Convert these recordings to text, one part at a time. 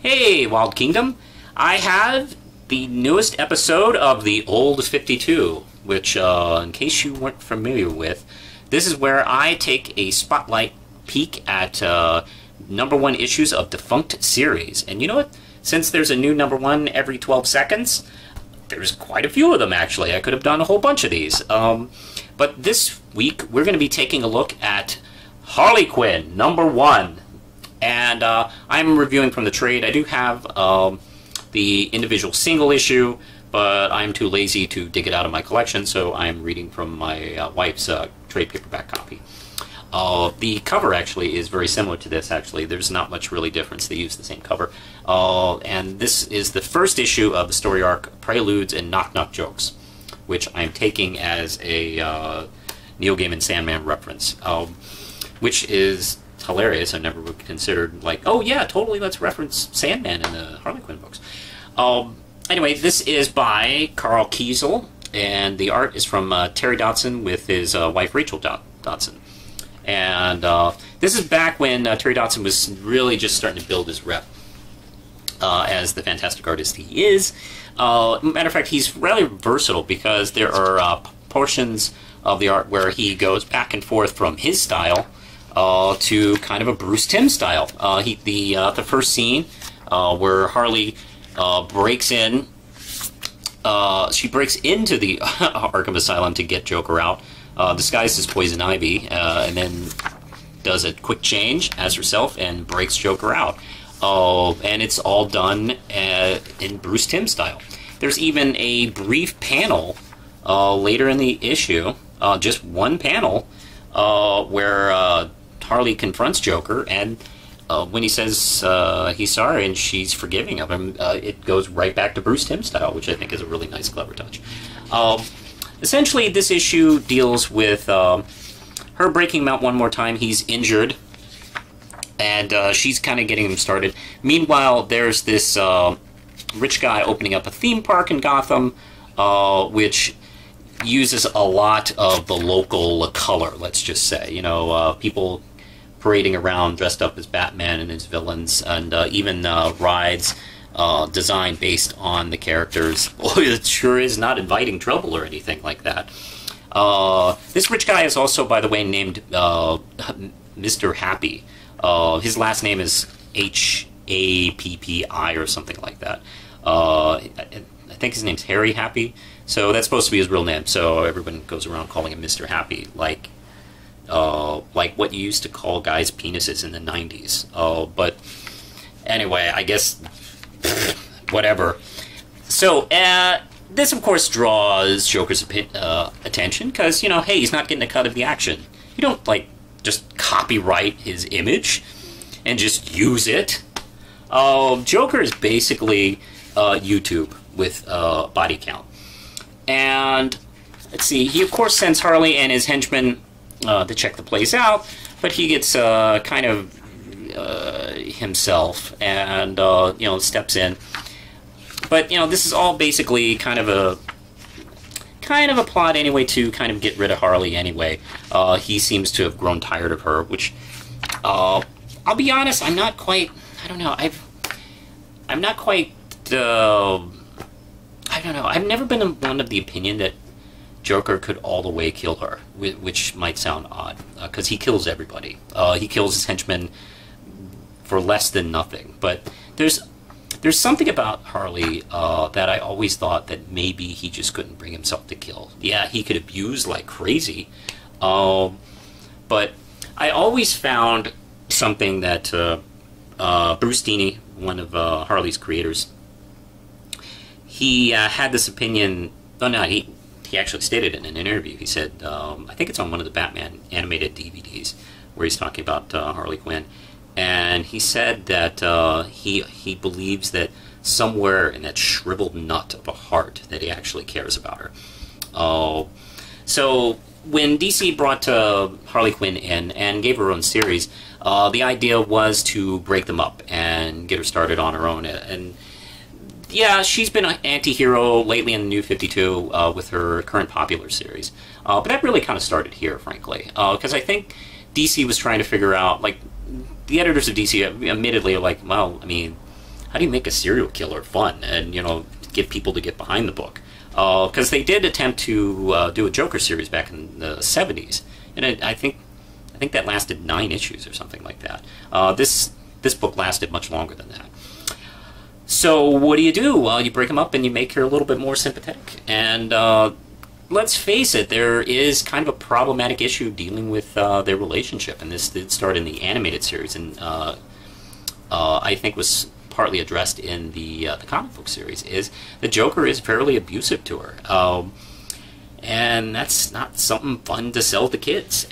Hey, Wild Kingdom! I have the newest episode of the Old 52, which, in case you weren't familiar with, this is where I take a spotlight peek at #1 issues of defunct series. And you know what? Since there's a new #1 every 12 seconds, there's quite a few of them, actually. I could have done a whole bunch of these. But this week, we're going to be taking a look at Harley Quinn, #1. And I'm reviewing from the trade. I do have the individual single issue, but I'm too lazy to dig it out of my collection, so I'm reading from my wife's trade paperback copy. The cover actually is very similar to this, actually. There's not much really difference. They use the same cover. And this is the first issue of the story arc, Preludes and Knock Knock Jokes, which I'm taking as a Neil Gaiman Sandman reference, which is hilarious. I never would considered, like, oh yeah, totally, let's reference Sandman in the Harley Quinn books. Anyway, this is by Carl Kiesel, and the art is from Terry Dodson with his wife Rachel Dodson. And this is back when Terry Dodson was really just starting to build his rep as the fantastic artist he is. Matter of fact, he's really versatile because there are portions of the art where he goes back and forth from his style to kind of a Bruce Timm style. The first scene where Harley breaks in, she breaks into the Arkham Asylum to get Joker out, disguised as Poison Ivy, and then does a quick change as herself and breaks Joker out. And it's all done in Bruce Timm style. There's even a brief panel later in the issue, just one panel, where Harley confronts Joker, and when he says he's sorry and she's forgiving of him, it goes right back to Bruce Timm style, which I think is a really nice, clever touch. Essentially, this issue deals with her breaking him out one more time. He's injured, and she's kind of getting him started. Meanwhile, there's this rich guy opening up a theme park in Gotham, which uses a lot of the local color, let's just say. You know, people parading around dressed up as Batman and his villains, and even rides designed based on the characters. Boy, it sure is not inviting trouble or anything like that. This rich guy is also, by the way, named Mr. Happy. His last name is H-A-P-P-I or something like that. I think his name's Harry Happy, so that's supposed to be his real name, so everyone goes around calling him Mr. Happy, like what you used to call guys' penises in the 90s. But anyway, I guess, whatever. So, this, of course, draws Joker's attention, because, you know, hey, he's not getting a cut of the action. You don't, like, just copyright his image and just use it. Joker is basically YouTube with body count. And, let's see, he, of course, sends Harley and his henchmen to check the place out, but he gets kind of himself and, you know, steps in. But, you know, this is all basically kind of a plot anyway to kind of get rid of Harley anyway. He seems to have grown tired of her, which, I'll be honest, I'm not quite, I don't know, I'm not quite, I don't know, I've never been one of the opinion that Joker could all the way kill her, which might sound odd, because he kills everybody. He kills his henchmen for less than nothing. But there's something about Harley that I always thought that maybe he just couldn't bring himself to kill. Yeah, he could abuse like crazy, but I always found something that Bruce Dini, one of Harley's creators, he had this opinion. Oh no, he actually stated in an interview. He said, I think it's on one of the Batman animated DVDs, where he's talking about Harley Quinn, and he said that he believes that somewhere in that shriveled nut of a heart that he actually cares about her. So when DC brought Harley Quinn in and gave her own series, the idea was to break them up and get her started on her own. And yeah, she's been an anti-hero lately in the New 52 with her current popular series. But that really kind of started here, frankly. Because I think DC was trying to figure out, like, the editors of DC admittedly are like, well, I mean, how do you make a serial killer fun and, you know, get people to get behind the book? Because they did attempt to do a Joker series back in the 70s, and I think that lasted 9 issues or something like that. This book lasted much longer than that. So what do? Well, you break them up and you make her a little bit more sympathetic. And let's face it, there is kind of a problematic issue dealing with their relationship, and this did start in the animated series, and I think was partly addressed in the comic book series. Is the Joker is fairly abusive to her, and that's not something fun to sell to kids.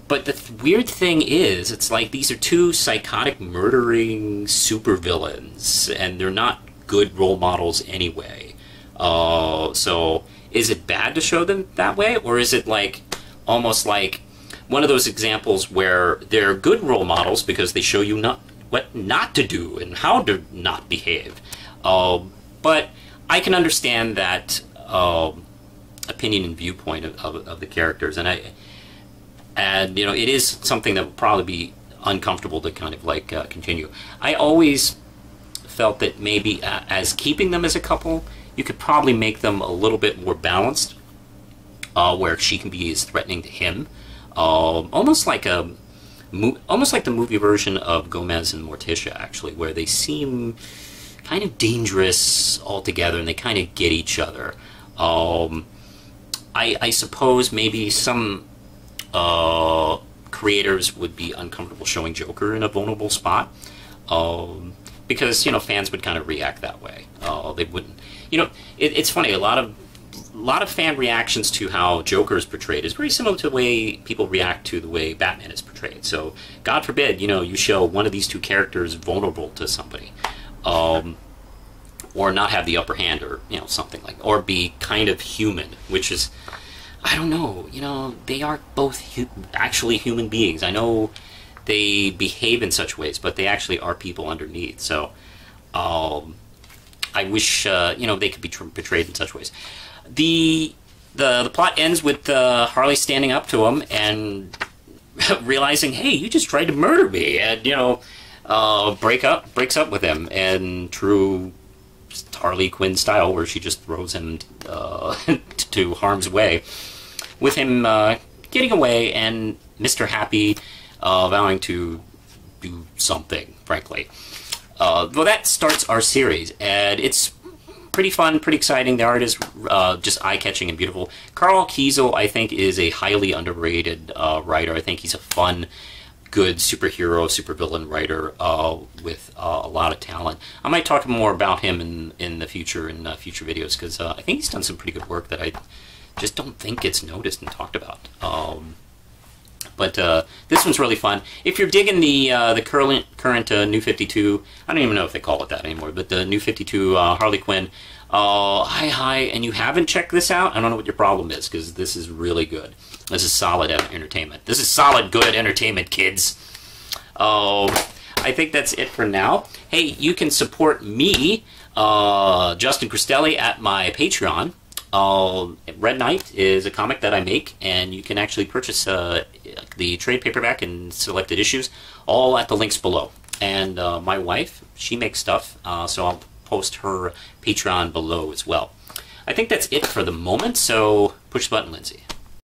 But the weird thing is, it's like these are 2 psychotic, murdering supervillains, and they're not good role models anyway. So is it bad to show them that way, or is it like almost like one of those examples where they're good role models because they show you what not to do and how to not behave? But I can understand that opinion and viewpoint of the characters, and you know, it is something that would probably be uncomfortable to kind of like continue. I always felt that maybe as keeping them as a couple, you could probably make them a little bit more balanced, where she can be as threatening to him, almost like the movie version of Gomez and Morticia, actually, where they seem kind of dangerous altogether and they kind of get each other. I suppose maybe some creators would be uncomfortable showing Joker in a vulnerable spot, because, you know, fans would kind of react that way. They wouldn't, you know, it's funny, a lot of fan reactions to how Joker is portrayed is very similar to the way people react to the way Batman is portrayed. So God forbid, you know, you show one of these 2 characters vulnerable to somebody, or not have the upper hand, or, you know, something like, or be kind of human, which is, I don't know, you know, they are both actually human beings. I know they behave in such ways, but they actually are people underneath. So I wish, you know, they could be portrayed in such ways. The plot ends with Harley standing up to him and realizing, hey, you just tried to murder me, and, you know, breaks up with him, and true Harley Quinn style, where she just throws him to harm's way, with him getting away and Mr. Happy vowing to do something, frankly. Well, that starts our series, and it's pretty fun, pretty exciting. The art is just eye-catching and beautiful. Carl Kiesel, I think, is a highly underrated writer. I think he's a fun, good superhero, supervillain writer with a lot of talent. I might talk more about him in the future, in future videos, because I think he's done some pretty good work that I just don't think gets noticed and talked about. But this one's really fun. If you're digging the current New 52, I don't even know if they call it that anymore, but the New 52 Harley Quinn, hi, and you haven't checked this out, I don't know what your problem is, because this is really good. This is solid entertainment. This is solid, good entertainment, kids. I think that's it for now. Hey, you can support me, Justin Cristelli, at my Patreon. Red Knight is a comic that I make, and you can actually purchase the trade paperback and selected issues, all at the links below. And my wife, she makes stuff, so I'll post her Patreon below as well. I think that's it for the moment, so push the button, Lindsay.